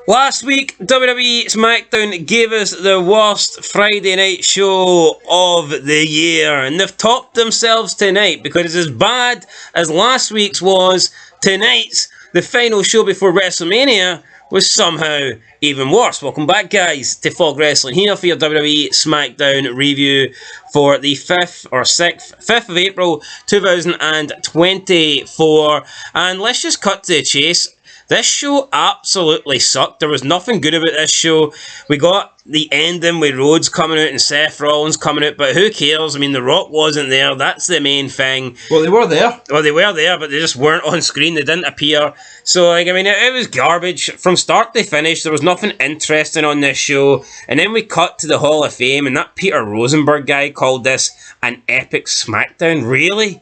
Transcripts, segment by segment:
Last week, WWE Smackdown gave us the worst Friday night show of the year, and they've topped themselves tonight because as bad as last week's was, tonight's, the final show before WrestleMania, was somehow even worse. Welcome back, guys, to Fog Wrestling here for your WWE Smackdown review for the 5th of April 2024, and let's just cut to the chase. This show absolutely sucked. There was nothing good about this show. We got the ending with Rhodes coming out and Seth Rollins coming out, but who cares? I mean, The Rock wasn't there. That's the main thing. Well, they were there. Well, they were there, but they just weren't on screen. They didn't appear. So, it was garbage. From start to finish, there was nothing interesting on this show. And then we cut to the Hall of Fame, and that Peter Rosenberg guy called this an epic SmackDown. Really?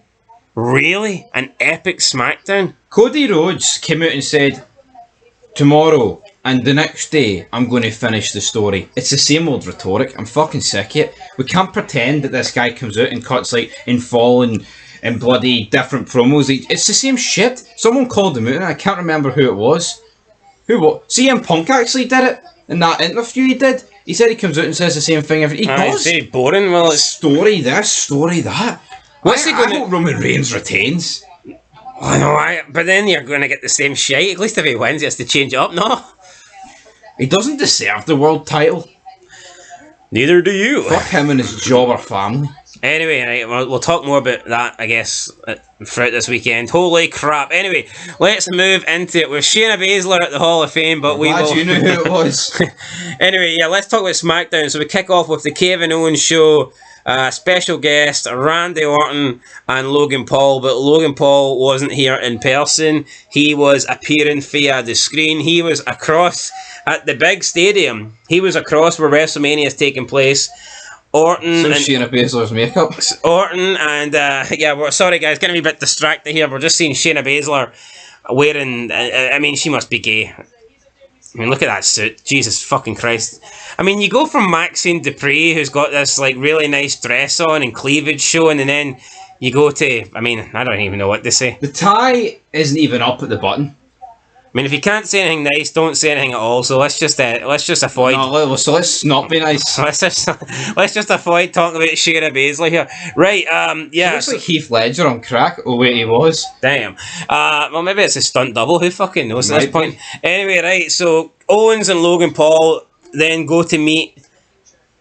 Really? An epic SmackDown? Cody Rhodes came out and said, tomorrow and the next day, I'm going to finish the story. It's the same old rhetoric. I'm fucking sick of it. We can't pretend that this guy comes out and cuts like in fall and bloody different promos. It's the same shit. Someone called him out and I can't remember who it was. CM Punk actually did it in that interview he did. He said he comes out and says the same thing every. He does. It's very boring. Well, it's story this, story that. I hope Roman Reigns retains. I know, but then you're going to get the same shite. At least if he wins, he has to change it up, no? He doesn't deserve the world title. Neither do you. Fuck him and his jobber family. Anyway, right, we'll talk more about that, I guess, throughout this weekend. Holy crap. Anyway, let's move into it. We're Shayna Baszler at the Hall of Fame, but Glad you knew who it was. Anyway, yeah, let's talk about SmackDown. So we kick off with the Kevin Owens show. Special guest Randy Orton and Logan Paul, but Logan Paul wasn't here in person. He was appearing via the screen. He was across at the big stadium. He was across where WrestleMania is taking place. Orton so and Shayna Baszler's makeup. Orton and we're sorry guys, getting a bit distracted here. We're just seeing Shayna Baszler wearing. She must be gay. I mean, look at that suit. Jesus fucking Christ. I mean, you go from Maxine Dupree, who's got this, like, really nice dress on and cleavage showing, and then you go to, I don't even know what to say. The tie isn't even up at the button. I mean, if you can't say anything nice, don't say anything at all, so let's just avoid... No, so let's not be nice. let's just avoid talking about Shayna Baszler here. Right, yeah. He looks like Heath Ledger on crack. Oh, wait, he was. Damn. Well, maybe it's a stunt double. Who fucking knows at this point? Anyway, right, so Owens and Logan Paul then go to meet...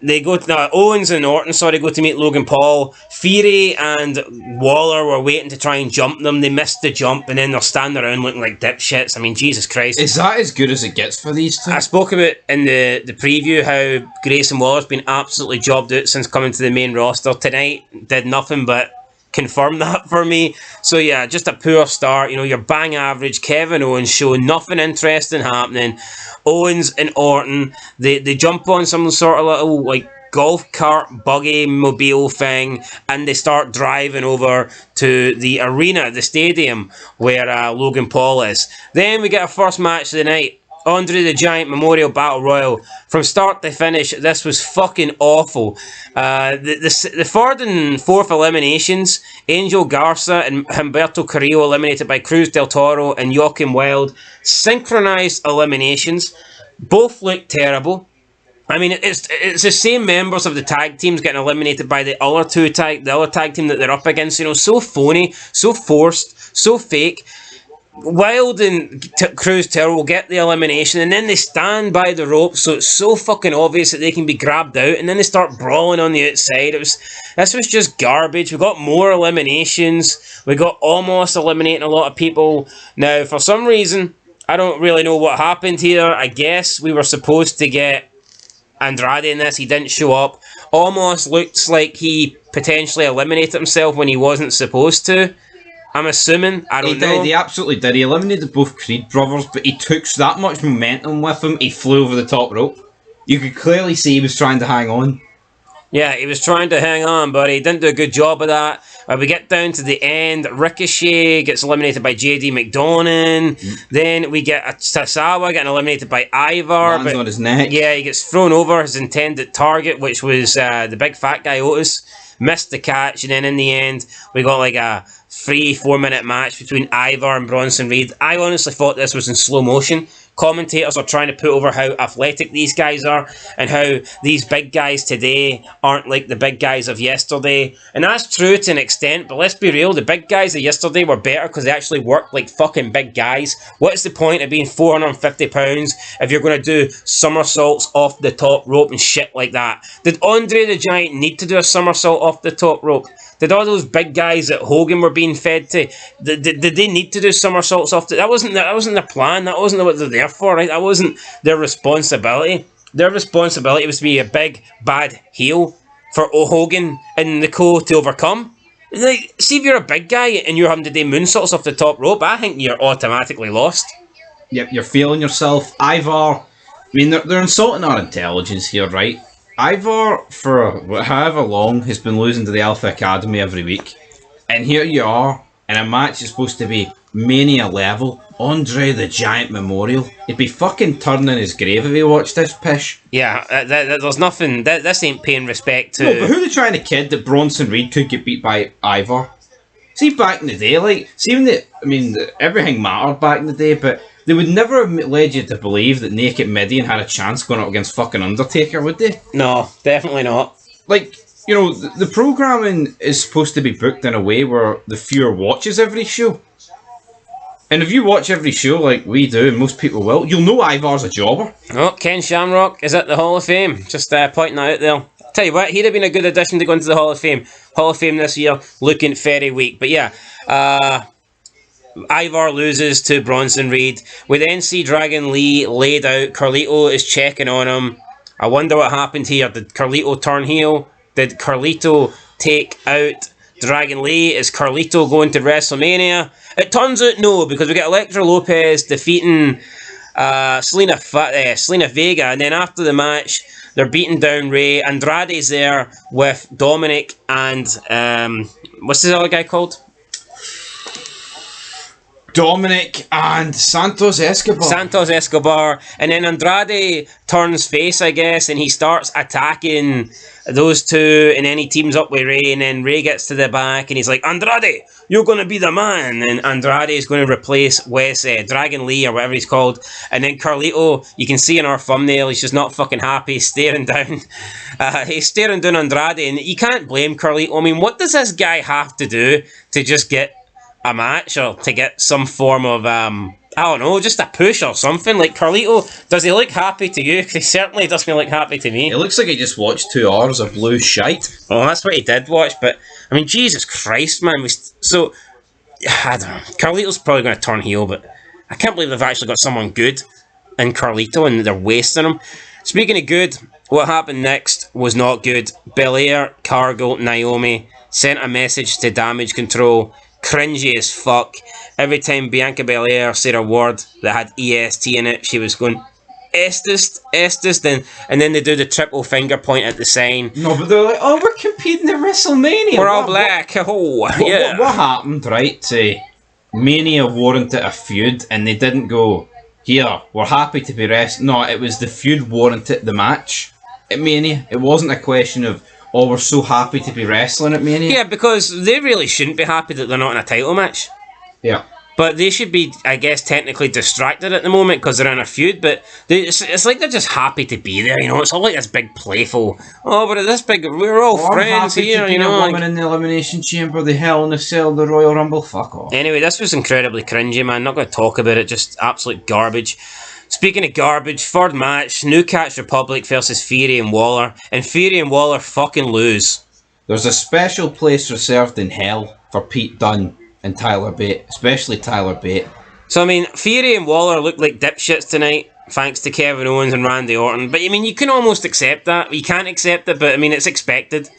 Owens and Orton, go to meet Logan Paul. Theory and Waller were waiting to try and jump them. They missed the jump, and then they're standing around looking like dipshits. I mean, Jesus Christ. Is that as good as it gets for these two? I spoke about in the preview how Grayson Waller's been absolutely jobbed out since coming to the main roster. Tonight did nothing but confirm that for me. So yeah, just a poor start. Your bang average Kevin Owens show, nothing interesting happening. Owens and Orton, they jump on some sort of little like golf cart buggy mobile thing, and they start driving over to the arena, the stadium where Logan Paul is. Then we get our first match of the night. Andre the Giant Memorial Battle Royal. From start to finish, this was fucking awful. The third and fourth eliminations, Angel Garza and Humberto Carrillo eliminated by Cruz del Toro and Joaquin Wilde. Synchronized eliminations. Both looked terrible. I mean, it's the same members of the tag teams getting eliminated by the other tag team that they're up against. So phony, so forced, so fake. Wilde and Cruz Terrell will get the elimination, and then they stand by the rope, so it's so fucking obvious that they can be grabbed out, and then they start brawling on the outside. This was just garbage. We got more eliminations. We got almost eliminating a lot of people. Now, for some reason, I don't really know what happened here. I guess we were supposed to get Andrade in this. He didn't show up. Almost looks like he potentially eliminated himself when he wasn't supposed to. I'm assuming. I don't know. He absolutely did. He eliminated both Creed brothers, but he took that much momentum with him, he flew over the top rope. You could clearly see he was trying to hang on. Yeah, he was trying to hang on, but he didn't do a good job of that. We get down to the end. Ricochet gets eliminated by JD McDonough. Then we get Tasawa getting eliminated by Ivar. Lands on his neck. Yeah, he gets thrown over his intended target, which was the big fat guy Otis. Missed the catch, and then in the end, we got like a 3-4 minute match between Ivar and Bronson Reed. I honestly thought this was in slow motion. commentators are trying to put over how athletic these guys are and how these big guys today aren't like the big guys of yesterday. And that's true to an extent, but let's be real, the big guys of yesterday were better because they actually worked like fucking big guys. What's the point of being 450 pounds if you're going to do somersaults off the top rope and shit like that? Did Andre the Giant need to do a somersault off the top rope? Did all those big guys that Hogan were being fed to, did they need to do somersaults off the... That wasn't their plan. That wasn't what they're there for, right? That wasn't their responsibility. Their responsibility was to be a big, bad heel for Hogan and the Co to overcome. Like, see if you're a big guy and you're having to do moonsaults off the top rope, I think you're automatically lost. Yep, you're feeling yourself. Ivar, I mean, they're insulting our intelligence here, right? Ivar, for however long, has been losing to the Alpha Academy every week. And here you are, in a match that's supposed to be Mania level, Andre the Giant Memorial. He'd be fucking turning his grave if he watched this pish. Yeah, there's nothing... This ain't paying respect to... No, but who are they trying to kid that Bronson Reed could get beat by Ivar? See, back in the day, like... See, everything mattered back in the day, but... They would never have led you to believe that Naked Midian had a chance going up against fucking Undertaker, would they? No, definitely not. Like, you know, the programming is supposed to be booked in a way where the viewer watches every show. And if you watch every show like we do, and most people will, you'll know Ivar's a jobber. Oh, Ken Shamrock is at the Hall of Fame. Just pointing that out there. Tell you what, he'd have been a good addition to go into the Hall of Fame. Hall of Fame this year, looking very weak. But yeah, Ivar loses to Bronson Reed. We then see Dragon Lee laid out. Carlito is checking on him. I wonder what happened here. Did Carlito turn heel? Did Carlito take out Dragon Lee? Is Carlito going to WrestleMania? It turns out no, because we get Elektra Lopez defeating Selena Vega, and then after the match, they're beating down Rey. Andrade's there with Dominic and what's this other guy called? Dominic and Santos Escobar. And then Andrade turns face, I guess, and he starts attacking those two, and then he teams up with Rey, and then Rey gets to the back, and he's like, Andrade, you're going to be the man. And Andrade is going to replace Dragon Lee, or whatever he's called. And then Carlito, you can see in our thumbnail, he's just not fucking happy, he's staring down Andrade, and you can't blame Carlito. I mean, what does this guy have to do to just get a match or to get some form of I don't know, just a push or something? Like, Carlito, does he look happy to you? Because he certainly doesn't look happy to me. It looks like he just watched 2 hours of blue shite. Well, that's what he did watch, but I mean, Jesus Christ, man. So I don't know, Carlito's probably going to turn heel, but I can't believe they've actually got someone good in Carlito and they're wasting him. Speaking of good, what happened next was not good. Belair, Cargill, Naomi sent a message to Damage Control. Cringy as fuck. Every time Bianca Belair said a word that had EST in it, she was going Estes, and then they do the triple finger point at the sign. No, but they're like, oh, we're competing at WrestleMania. We're all black. What happened, right, to Mania warranted a feud, and they didn't go, here, we're happy to be No, it was the feud warranted the match at Mania. It wasn't a question of, oh, we're so happy to be wrestling at Mania. Yeah, because they really shouldn't be happy that they're not in a title match. Yeah. But they should be, I guess, technically distracted at the moment because they're in a feud, but it's like they're just happy to be there, you know? It's all like this big playful, oh, but this big, we're all friends here, you know? A woman in the Elimination Chamber, the Hell in a Cell, the Royal Rumble, fuck off. Anyway, this was incredibly cringy, man. Not going to talk about it, just absolute garbage. Speaking of garbage, third match, New Catch Republic versus Fury and Waller, and Fury and Waller fucking lose. There's a special place reserved in hell for Pete Dunne and Tyler Bate, especially Tyler Bate. So, I mean, Fury and Waller look like dipshits tonight, thanks to Kevin Owens and Randy Orton, but I mean, you can almost accept that. You can't accept it, but I mean, it's expected.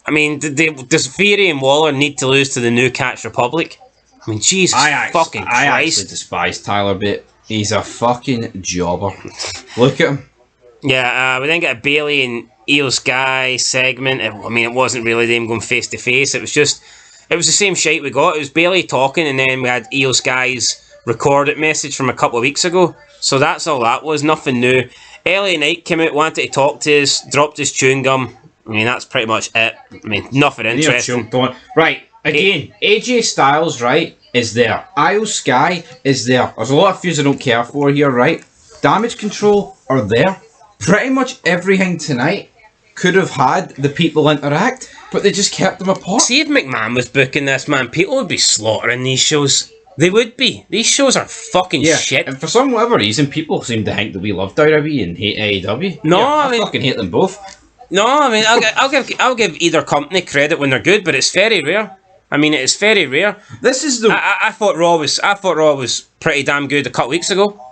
I mean, does Fury and Waller need to lose to the New Catch Republic? I mean, Jesus fucking Christ. I actually despise Tyler Bate. He's a fucking jobber. Look at him. Yeah, we then get a Bayley and Io Sky segment. I mean, it wasn't really them going face to face. It was the same shite we got. It was Bayley talking, and then we had Io Sky's recorded message from a couple of weeks ago. So that's all that was. Nothing new. LA Knight came out, wanted to talk to us, dropped his chewing gum. I mean, that's pretty much it. I mean, nothing interesting. Right. Again, AJ Styles, right, is there. Io Sky is there. There's a lot of feuds I don't care for here, right? Damage Control are there. Pretty much everything tonight could have had the people interact, but they just kept them apart. See, if McMahon was booking this, man, people would be slaughtering these shows. They would be. These shows are fucking shit. And for some whatever reason, people seem to think that we love WWE and hate AEW. No, yeah, I mean, fucking hate them both. No, I mean, I'll give either company credit when they're good, but it's very rare. I mean, it's very rare. This is the. I thought Raw was pretty damn good a couple weeks ago.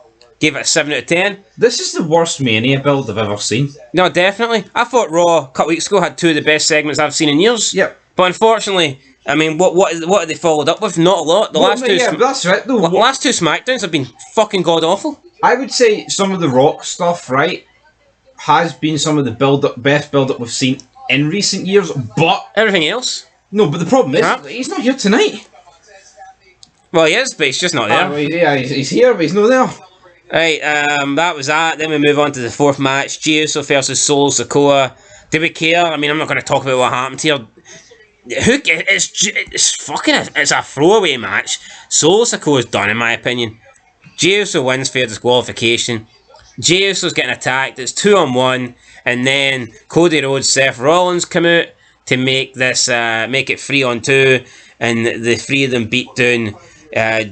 Gave it a 7 out of 10. This is the worst Mania build I've ever seen. No, definitely. I thought Raw a couple weeks ago had two of the best segments I've seen in years. Yep. But unfortunately, I mean, what have they followed up with? Not a lot. The last that's right. The last two SmackDowns have been fucking god awful. I would say some of the Rock stuff, right, has been some of the best build up we've seen in recent years. But everything else. No, but the problem is he's not here tonight. Well, he is, but he's just not there. Yeah, he's here, but he's not there. Right, that was that. Then we move on to the fourth match: Jey Uso versus Solo Sikoa. Do we care? I mean, I'm not going to talk about what happened here. It's a throwaway match. Solo Sikoa's done, in my opinion. Jey Uso wins for disqualification. Jey Uso's getting attacked. It's 2-on-1, and then Cody Rhodes, Seth Rollins come out to make this make it 3-on-2, and the three of them beat down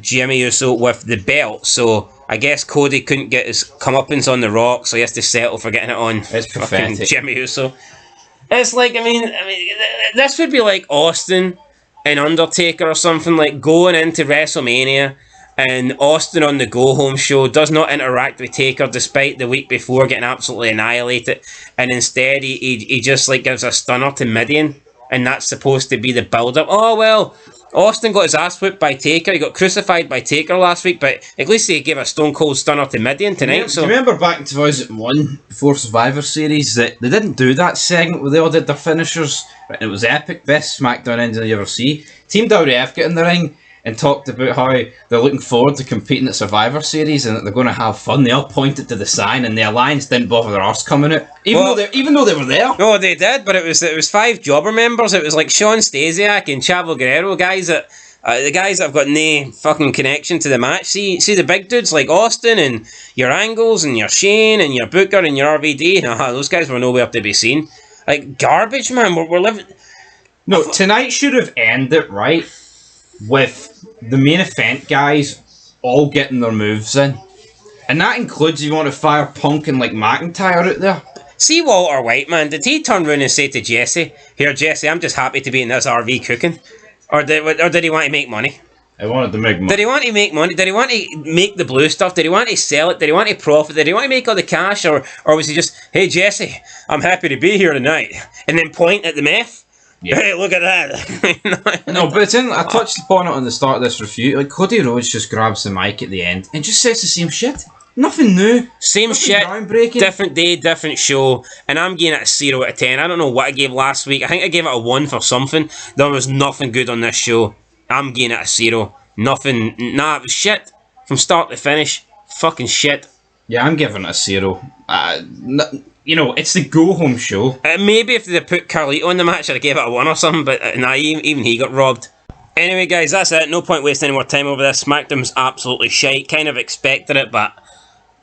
Jimmy Uso with the belt. So I guess Cody couldn't get his comeuppance on the Rock, so he has to settle for getting it on fucking Jimmy Uso. It's like, I mean, this would be like Austin and Undertaker or something, like going into WrestleMania and Austin on the go-home show does not interact with Taker despite the week before getting absolutely annihilated, and instead he just like gives a stunner to Mideon, and that's supposed to be the build-up. Oh, well, Austin got his ass whipped by Taker. He got crucified by Taker last week, but at least he gave a Stone Cold Stunner to Mideon tonight. Do you remember back in 2001, before Survivor Series, that they didn't do that segment where they all did their finishers? It was epic, best SmackDown ending you ever see. Team WF get in the ring and talked about how they're looking forward to competing at Survivor Series and that they're going to have fun. They all pointed to the sign, and the Alliance didn't bother their arse coming out, even though they were there. No, they did, but it was 5 jobber members. It was like Sean Stasiak and Chavo Guerrero, guys that the guys that have got no fucking connection to the match. See the big dudes like Austin and your Angles and your Shane and your Booker and your RVD. Those guys were nowhere to be seen. Like garbage, man. We're living. No, tonight should have ended right with the main event guys all getting their moves in. And that includes if you want to fire Punk and like McIntyre out there. See Walter White, man, did he turn around and say to Jesse, "Here Jesse, I'm just happy to be in this RV cooking"? Or did he want to make money? I wanted to make money. Did he want to make money? Did he want to make the blue stuff? Did he want to sell it? Did he want to profit? Did he want to make all the cash? Or was he just, "Hey Jesse, I'm happy to be here tonight," and then point at the meth? Yeah. Hey, look at that. No, but it's in. I touched upon it on the start of this review. Like Cody Rhodes just grabs the mic at the end and just says the same shit. Nothing new. Same shit. Different day, different show. And I'm giving it a 0 out of 10. I don't know what I gave last week. I think I gave it a 1 for something. There was nothing good on this show. I'm giving it a 0. Nothing. Nah, it was shit. From start to finish. Fucking shit. Yeah, I'm giving it a 0. You know, it's the go-home show. Maybe if they put Carlito in the match, I'd give it a 1 or something, but nah, even he got robbed. Anyway, guys, that's it. No point wasting any more time over this. SmackDown's absolutely shite. Kind of expected it, but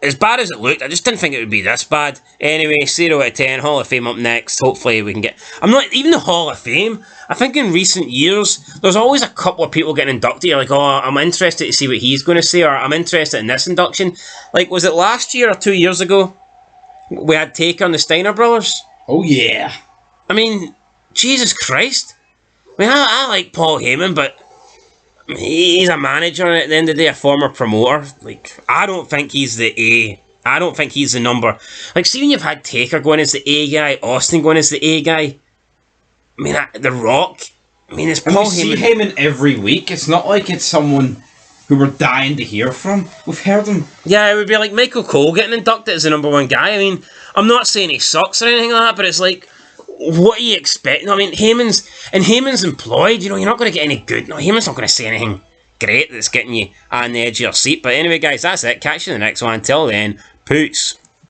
as bad as it looked, I just didn't think it would be this bad. Anyway, 0 out of 10. Hall of Fame up next. Hopefully we can get... I'm not... Even the Hall of Fame, I think in recent years, there's always a couple of people getting inducted. You're like, oh, I'm interested to see what he's going to say, or I'm interested in this induction. Like, was it last year or 2 years ago? We had Taker and the Steiner brothers. Oh, yeah. I mean, Jesus Christ. I mean, I like Paul Heyman, but he's a manager and at the end of the day, a former promoter. Like, I don't think he's the A. I don't think he's the number. Like, see when you've had Taker going as the A guy, Austin going as the A guy. I mean, The Rock. I mean, it's Paul Heyman. We see Heyman every week. It's not like it's someone who we're dying to hear from. We've heard him. Yeah, it would be like Michael Cole getting inducted as the number 1 guy. I mean, I'm not saying he sucks or anything like that, but it's like, what are you expecting? I mean, Heyman's employed, you know, you're not going to get any good. No, Heyman's not going to say anything great that's getting you on the edge of your seat. But anyway, guys, that's it. Catch you in the next one. Until then, peace.